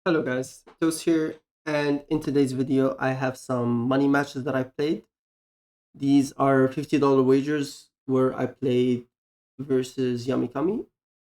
Hello guys, Toast here, and in today's video I have some money matches that I played. These are $50 wagers where I played versus Yummy Kami,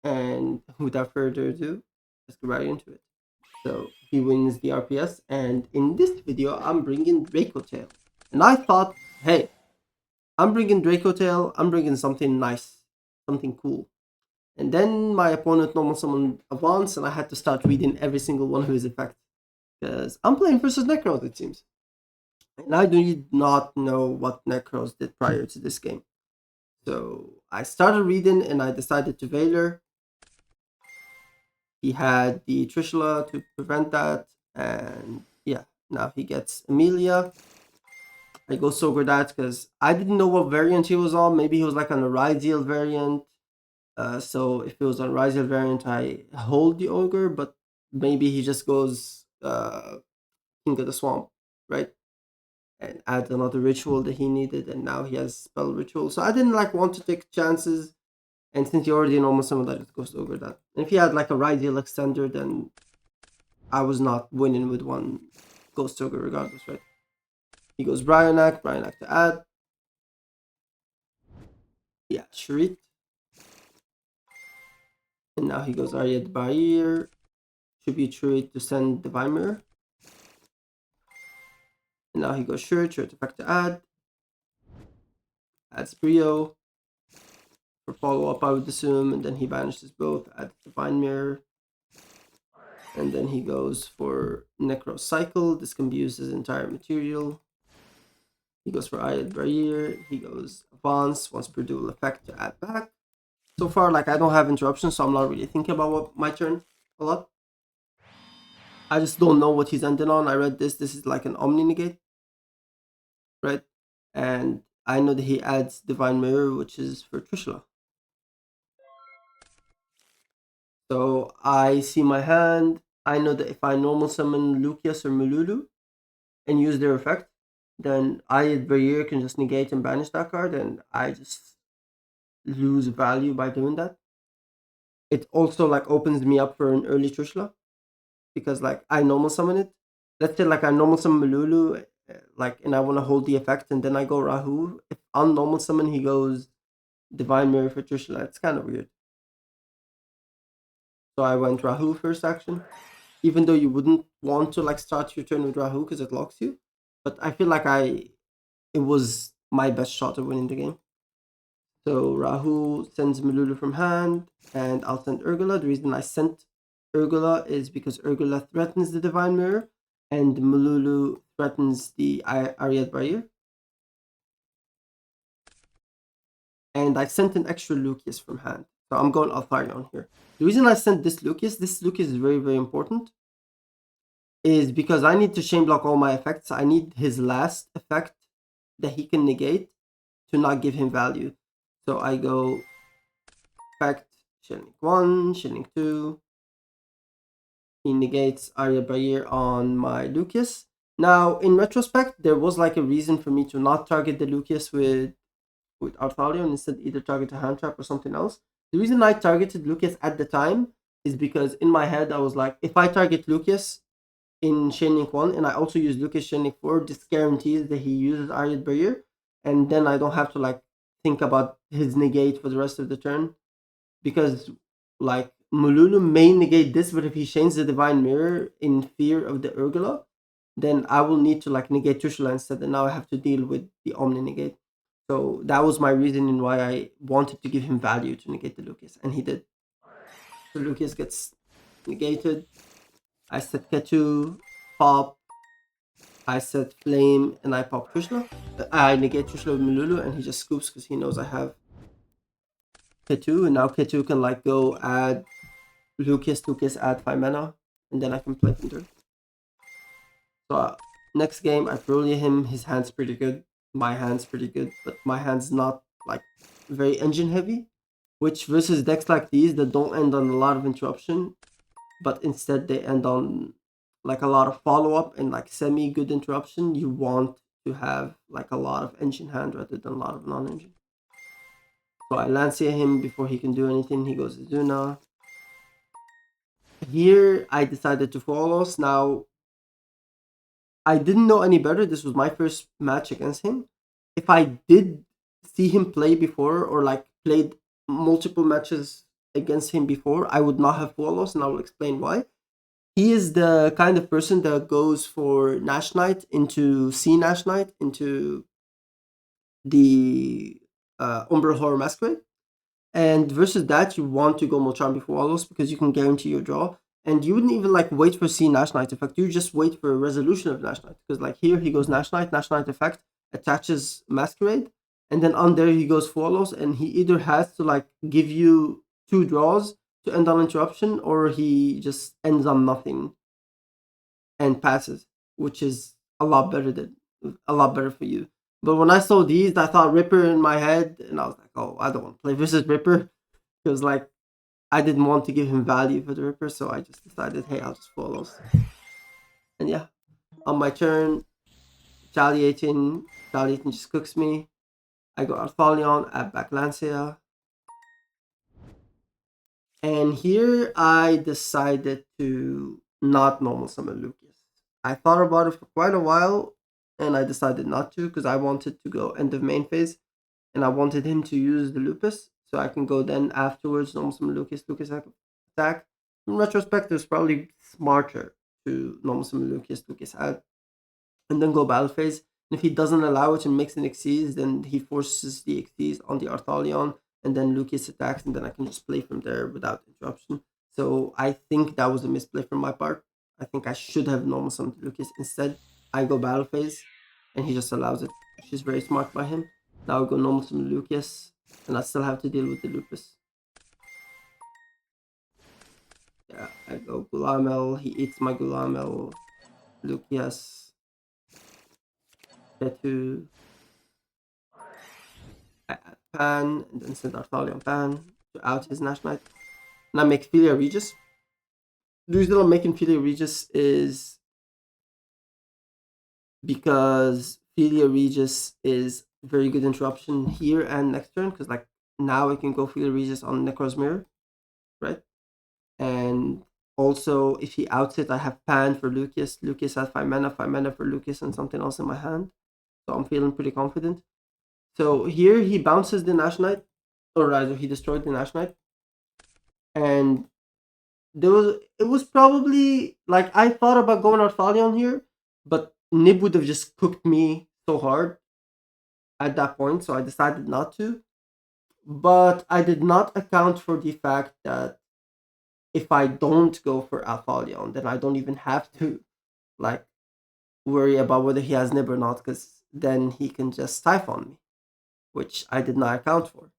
and without further ado, let's get right into it. So he wins the RPS, and in this video I'm bringing DracoTail. And I thought, hey, I'm bringing DracoTail, I'm bringing something nice, something cool. And then my opponent normal summon Avance, and I had to start reading every single one of his effects. Because I'm playing versus Nekroz, it seems. And I do not know what Nekroz did prior to this game. So I started reading and I decided to Veiler. He had the Trishula to prevent that. And yeah, now he gets Amelia. I go Sober that because I didn't know what variant he was on. Maybe he was like on a Ryziel variant. So if it was on Ryziel variant, I hold the Ogre, but maybe he just goes King of the Swamp, right? And add another ritual that he needed, and now he has spell ritual. So I didn't like want to take chances, and since he already normal summon, I just goes over that. And if he had like a Rydiel extender, then I was not winning with one Ghost Ogre regardless, right? He goes Bryonak to add. Yeah, Shrit. And now he goes Aryad Barrier. Tribute Shrit to send Divine Mirror. And now he goes Shurt effect to add. Adds Brio. For follow-up, I would assume, and then he banishes both, adds Divine Mirror. And then he goes for Nekroz Cycle. This can be used as entire material. He goes for Ayat Barrier. He goes Advance, once per dual effect to add back. So far, like, I don't have interruptions, so I'm not really thinking about what my turn a lot. I just don't know what he's ending on. I read this. This is like an Omni Negate, right? And I know that he adds Divine Mirror, which is for Trishula. So I see my hand. I know that if I normal summon Lucius or Mululu and use their effect, then I Barrier can just negate and banish that card, and I just lose value by doing that. It also like opens me up for an early Trishula because like I normal summon it. Let's say like I normal summon Malulu, like, and I want to hold the effect, and then I go Rahu. If on normal summon he goes Divine Mirror for Trishula, it's kind of weird. So I went Rahu first action, even though you wouldn't want to like start your turn with Rahu because it locks you. But I feel like it was my best shot at winning the game. So Rahu sends Malulu from hand, and I'll send Urgula. The reason I sent Urgula is because Urgula threatens the Divine Mirror, and Malulu threatens the Ariad Barrier. And I sent an extra Lucius from hand. So I'm going Altharion here. The reason I sent this Lucius is very, very important, is because I need to chain block all my effects. I need his last effect that he can negate to not give him value. So I go effect Shilling 1, Shilling 2. He negates Arya Bayir on my Lucius. Now, in retrospect, there was like a reason for me to not target the Lucius with Arthalion, instead either target a hand trap or something else. The reason I targeted Lucius at the time is because in my head I was like, if I target Lucius in Chainlink 1 and I also use Lucius Chainlink 4, this guarantees that he uses Arya Barrier, and then I don't have to like think about his negate for the rest of the turn, because like Mululu may negate this, but if he chains the Divine Mirror in fear of the Urgula, then I will need to like negate Tushla instead, and now I have to deal with the Omni negate. So that was my reasoning why I wanted to give him value to negate the Lucas, and he did. So Lucas gets negated. I set Ketu, pop. I set Flame, and I pop Tushla. I negate Tushla with Mululu, and he just scoops because he knows I have Ketu, and now Ketu can like go add Lucas add 5 mana, and then I can play from turn. So next game I Broly him. His hand's pretty good. My hand's pretty good, but my hand's not like very engine heavy, which versus decks like these that don't end on a lot of interruption, but instead they end on like a lot of follow up and like semi good interruption. You want to have like a lot of engine hand rather than a lot of non-engine. So I Lancia him before he can do anything. He goes Azuna. Here, I decided to follow. Now, I didn't know any better. This was my first match against him. If I did see him play before or like played multiple matches against him before, I would not have followed, and I will explain why. He is the kind of person that goes for Nash Knight into C Nash Knight into the Umbral Horror Masquerade. And versus that, you want to go Molchan before Wallows because you can guarantee your draw. And you wouldn't even like wait for C Nash Knight effect. You just wait for a resolution of Nash Knight. Because like here he goes Nash Knight effect attaches Masquerade, and then on there he goes Wallows, and he either has to like give you 2 draws to end on interruption, or he just ends on nothing and passes, which is a lot better for you. But when I saw these, I thought Ripper in my head, and I was like, oh, I don't want to play versus Ripper because like I didn't want to give him value for the Ripper, so I just decided, hey, I'll just follow. And yeah, on my turn, Retaliating just cooks me. I go Arthalion, add back Lancia. And here I decided to not normal summon Lucas. I thought about it for quite a while, and I decided not to because I wanted to go end of main phase, and I wanted him to use the Lupus so I can go then afterwards normal summon Lucas attack. In retrospect, it was probably smarter to normal summon Lucas out, and then go battle phase. And if he doesn't allow it and makes an Xyz, then he forces the Xyz on the Arthalion, and then Lucas attacks, and then I can just play from there without interruption. So I think that was a misplay from my part. I think I should have normal summoned Lucas. Instead, I go battle phase, and he just allows it, which is very smart by him. Now I go normal summon Lucas, and I still have to deal with the Lupus. Yeah, I go Gulamel, he eats my Gulamel, Lucas, Ketu, I add Pan, and then send Arthalion Pan to out his Nash Knight. And I make Philia Regis. The reason I'm making Philia Regis is because Philia Regis is very good interruption here and next turn, because like now I can go Philia Regis on Nekroz Mirror, right? And also if he outs it, I have Pan for Lucas. Lucas has 5 mana for Lucas, and something else in my hand. So I'm feeling pretty confident. So here he bounces the Nash Knight, or rather he destroyed the Nash Knight. And it was probably like I thought about going Arthalion here, but Nib would have just cooked me so hard at that point, so I decided not to. But I did not account for the fact that if I don't go for Arthalion, then I don't even have to like worry about whether he has Nib or not, because then he can just Typhon me, which I did not account for.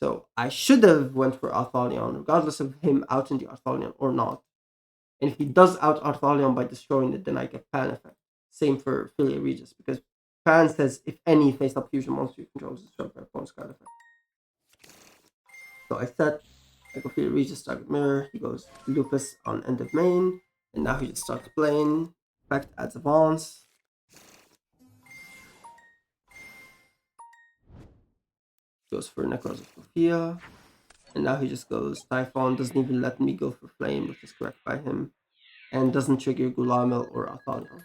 So I should have went for Arthalion, regardless of him outing the Arthalion or not. And if he does out Arthalion by destroying it, then I get Pan effect. Same for Philia Regis, because Pan says if any face-up fusion monster you control is destroyed by opponent's card effect. So I go Philia Regis, target mirror, he goes Lupus on end of main, and now he just starts playing. Effect adds Avance. Goes for Nekroz of Sophia. And now he just goes Typhon, doesn't even let me go for Flame, which is correct by him, and doesn't trigger Gulamel or Arthalion.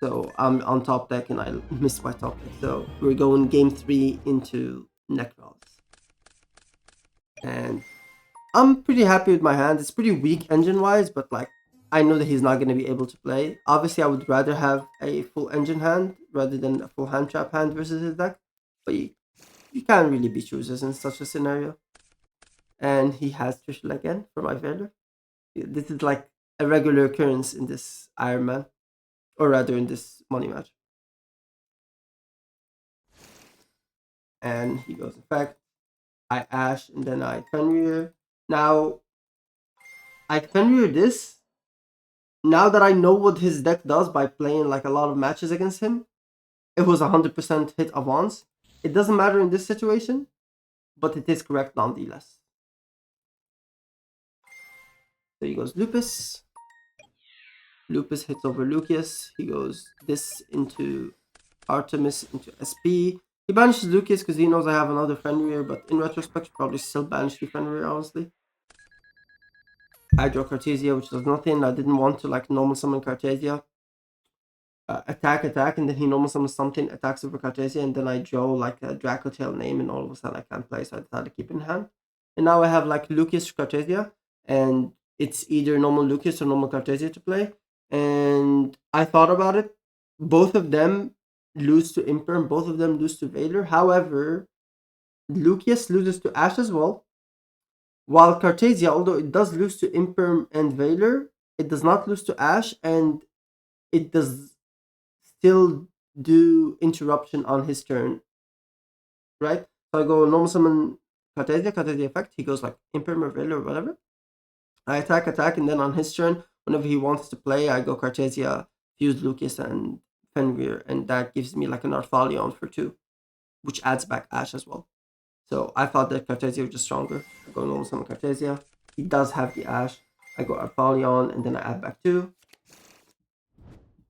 So I'm on top deck and I missed my top deck. So we're going game 3 into Nekroz. And I'm pretty happy with my hand. It's pretty weak engine-wise, but like I know that he's not going to be able to play. Obviously, I would rather have a full engine hand rather than a full hand trap hand versus his deck. But you can't really be choosers in such a scenario. And he has Trishul again for my Veiler. This is like a regular occurrence in this Iron Man, or rather in this Moneymatch. And he goes effect. I Ash, and then I Fenrir. Now, I Fenrir this. Now that I know what his deck does by playing like a lot of matches against him, it was 100% hit Avance. It doesn't matter in this situation, but it is correct nonetheless. So he goes Lupus. Lupus hits over Lucas. He goes this into Artemis, into SP. He banishes Lucas because he knows I have another Fenrir, but in retrospect, probably still banish the Fenrir, honestly. I draw Cartesia, which does nothing. I didn't want to like normal summon Cartesia. Attack, and then he normal summons something, attacks over Cartesia, and then I draw like a DracoTail name, and all of a sudden I can't play, so I decided to keep it in hand. And now I have like Lucius Cartesia, and it's either normal Lucius or normal Cartesia to play. And I thought about it. Both of them lose to Imperm, both of them lose to Veiler. However, Lucius loses to Ash as well. While Cartesia, although it does lose to Imperm and Veiler, it does not lose to Ash, and it does still do interruption on his turn. Right? So I go normal summon Cartesia effect, he goes like Imperm or Veiler or whatever. I attack, and then on his turn, whenever he wants to play, I go Cartesia, fuse Lucius and Fenrir, and that gives me like an Arthalion for 2, which adds back Ash as well. So I thought that Cartesia was just stronger. I go normal summon Cartesia. He does have the Ash. I go Arthalion, and then I add back 2.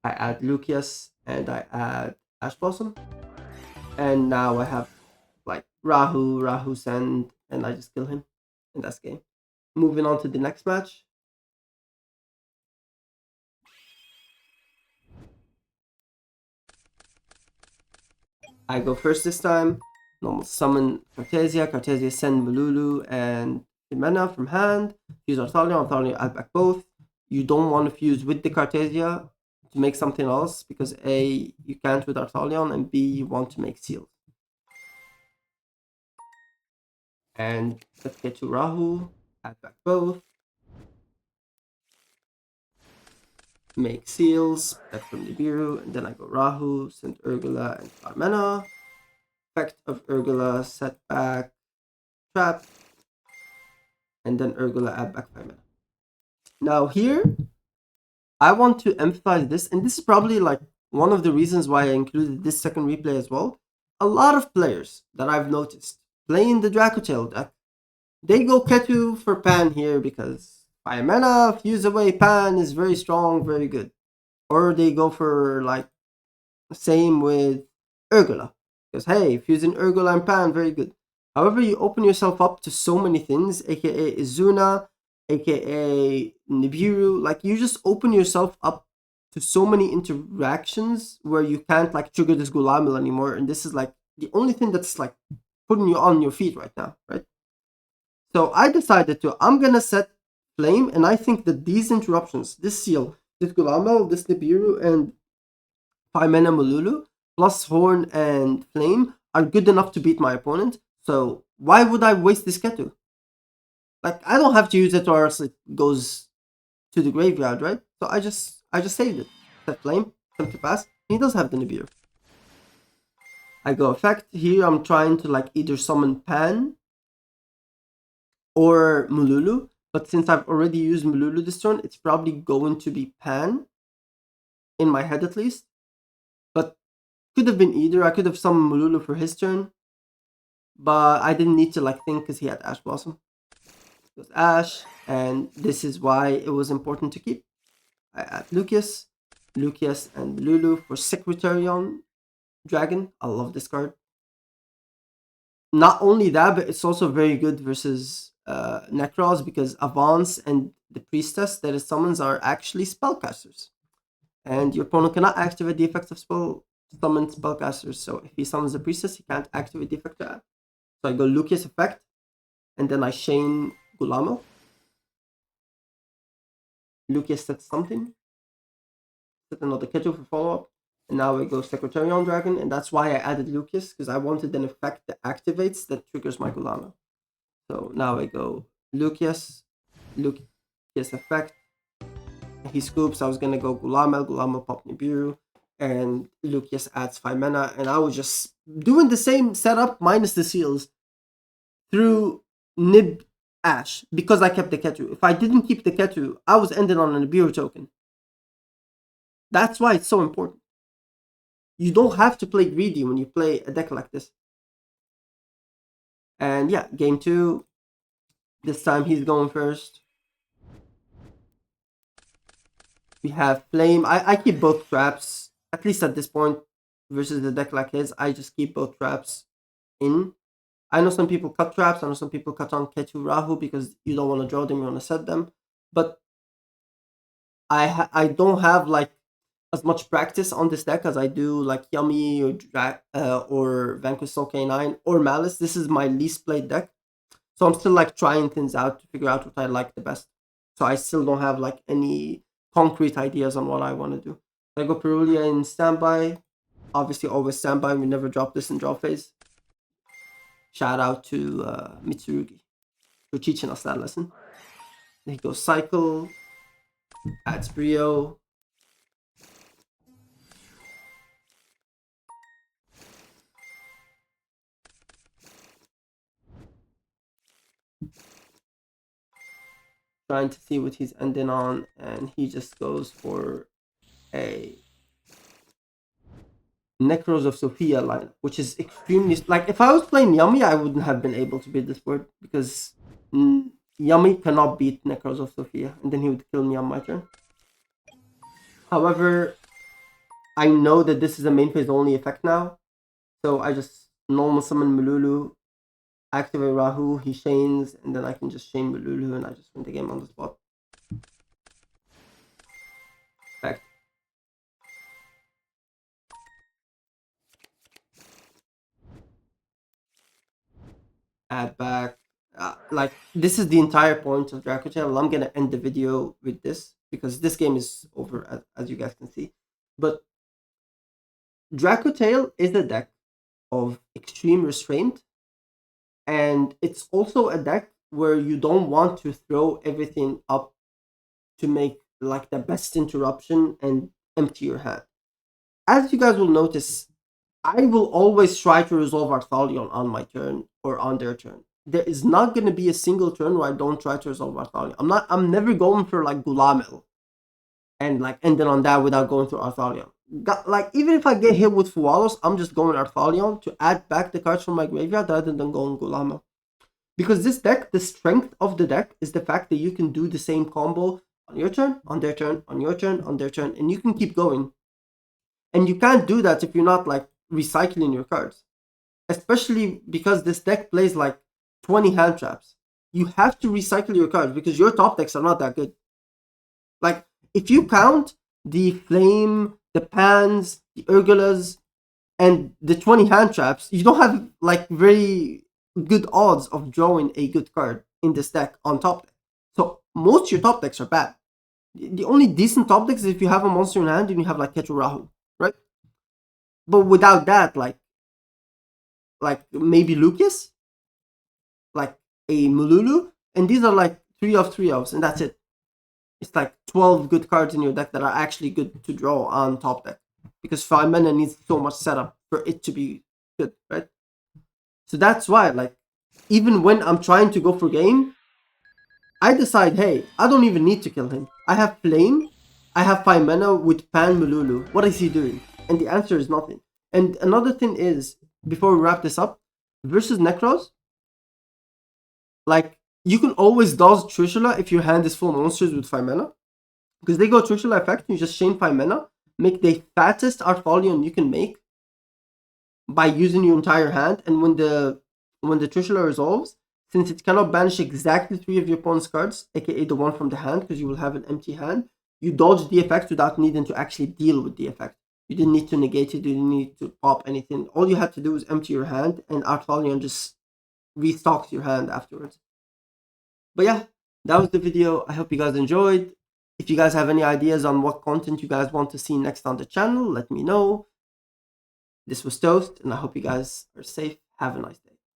I add Lucius, and I add Ash Blossom. And now I have like Rahu send, and I just kill him. And that's game. Moving on to the next match. I go first this time. Normal summon Cartesia send Mululu and Ximena from hand. Fuse Arthalion, add back both. You don't want to fuse with the Cartesia to make something else, because A, you can't with Arthalion, and B, you want to make seals. And let's get to Rahu, add back both. Make seals, back from Nibiru, and then I go Rahu, send Urgula and Carmena. Effect of Urgula, set back, trap, and then Urgula, add back 5 mana. Now here, I want to emphasize this, and this is probably like one of the reasons why I included this second replay as well. A lot of players that I've noticed playing the DracoTail deck, they go Ketu for Pan here because 5 mana, fuse away Pan is very strong, very good. Or they go for like same with Urgula, because hey, fusing Urgula and Pan, very good. However, you open yourself up to so many things, aka Izuna, aka Nibiru. Like, you just open yourself up to so many interactions where you can't like trigger this Gulamil anymore, and this is like the only thing that's like putting you on your feet right now, right? So I decided I'm gonna set Flame, and I think that these interruptions, this seal, this Gulamil, this Nibiru, and 5 mana Mululu, plus Horn and Flame, are good enough to beat my opponent. So why would I waste this Ketu? Like, I don't have to use it, or else it goes to the graveyard, right? So I just saved it. Set Flame, attempt to pass. He does have the Nibiru. I go effect. Here I'm trying to like either summon Pan or Mululu, but since I've already used Mululu this turn, it's probably going to be Pan, in my head at least. But could have been either. I could have summoned Mululu for his turn, but I didn't need to like think because he had Ash Blossom. It was Ash, and this is why it was important to keep. I add Lucius, and Lulu for Secretarion Dragon. I love this card. Not only that, but it's also very good versus Nekroz, because Avance and the Priestess that it summons are actually spellcasters. And your opponent cannot activate the effects of summon spellcasters. So if he summons the Priestess, he can't activate the effect to add. So I go Lucius effect, and then I chain Gulamil. Lucius sets something. Set another Ketu for follow-up. And now I go Secretarion Dragon, and that's why I added Lucius, because I wanted an effect that activates that triggers my Gulamil. So now I go Lucius effect. He scoops. I was gonna go Gulamil pop Nibiru, and Lucius adds 5 mana, and I was just doing the same setup minus the seals through Nib Ash, because I kept the Ketu. If I didn't keep the Ketu, I was ending on a Nibiru token. That's why it's so important. You don't have to play greedy when you play a deck like this. And yeah, game 2. This time he's going first. We have Flame. I keep both traps, at least at this point, versus the deck like his. I just keep both traps in. I know some people cut traps. I know some people cut on Ketu Rahu because you don't want to draw them, you want to set them. but I don't have like as much practice on this deck as I do like Yummy or Vanquish Soul K9 or Malice. This is my least played deck, so I'm still like trying things out to figure out what I like the best. So I still don't have like any concrete ideas on what I want to do. I go Perulia in standby. Obviously, always standby. We never drop this in draw phase. Shout out to Mitsurugi for teaching us that lesson. Then he goes Cycle, adds Brio. Trying to see what he's ending on, and he just goes for a Nekroz of Sophia line, which is extremely like if I was playing Yummy, I wouldn't have been able to beat this board because Yummy cannot beat Nekroz of Sophia, and then he would kill me on my turn. However, I know that this is a main phase only effect now, so I just normal summon Mululu, activate Rahu, he chains, and then I can just chain Mululu and I just win the game on the spot. Fact. Add back. Like, this is the entire point of DracoTail. I'm gonna end the video with this because this game is over, as you guys can see. But DracoTail is a deck of extreme restraint, and it's also a deck where you don't want to throw everything up to make like the best interruption and empty your hand. As you guys will notice, I will always try to resolve Arthalion on my turn or on their turn. There is not going to be a single turn where I don't try to resolve Arthalion. I'm never going for like Gulamel and like ending on that without going through Arthalion. Like, even if I get hit with Fualos, I'm just going Arthalion to add back the cards from my graveyard rather than going Gulamel. Because this deck, the strength of the deck is the fact that you can do the same combo on your turn, on their turn, on your turn, on their turn, and you can keep going. And you can't do that if you're not like recycling your cards. Especially because this deck plays like 20 hand traps. You have to recycle your cards because your top decks are not that good. Like, if you count the Flame, the Pans, the Urgulas, and the 20 hand traps, you don't have like very good odds of drawing a good card in this deck on top deck. So most of your top decks are bad. The only decent top decks is if you have a monster in hand and you have like Ketu Rahu, right? But without that, like maybe Lucas, like a Mululu, and these are like 3 of 3 ofs, and that's it. It's like 12 good cards in your deck that are actually good to draw on top deck. Because 5 mana needs so much setup for it to be good, right? So that's why, like, even when I'm trying to go for game, I decide, hey, I don't even need to kill him. I have Flame, I have 5 mana with Pan Mululu. What is he doing? And the answer is nothing. And another thing is, before we wrap this up, versus Nekroz, like, you can always dodge Trishula if your hand is full of monsters with 5 mana. Because they go Trishula effect, you just chain 5 mana, make the fattest Arthalion you can make by using your entire hand, and when the Trishula resolves, since it cannot banish exactly 3 of your opponent's cards, aka the one from the hand, because you will have an empty hand, you dodge the effect without needing to actually deal with the effect. You didn't need to negate it, you didn't need to pop anything. All you had to do was empty your hand, and Arthalion just restocks your hand afterwards. But yeah, that was the video. I hope you guys enjoyed. If you guys have any ideas on what content you guys want to see next on the channel, let me know. This was Toast, and I hope you guys are safe. Have a nice day.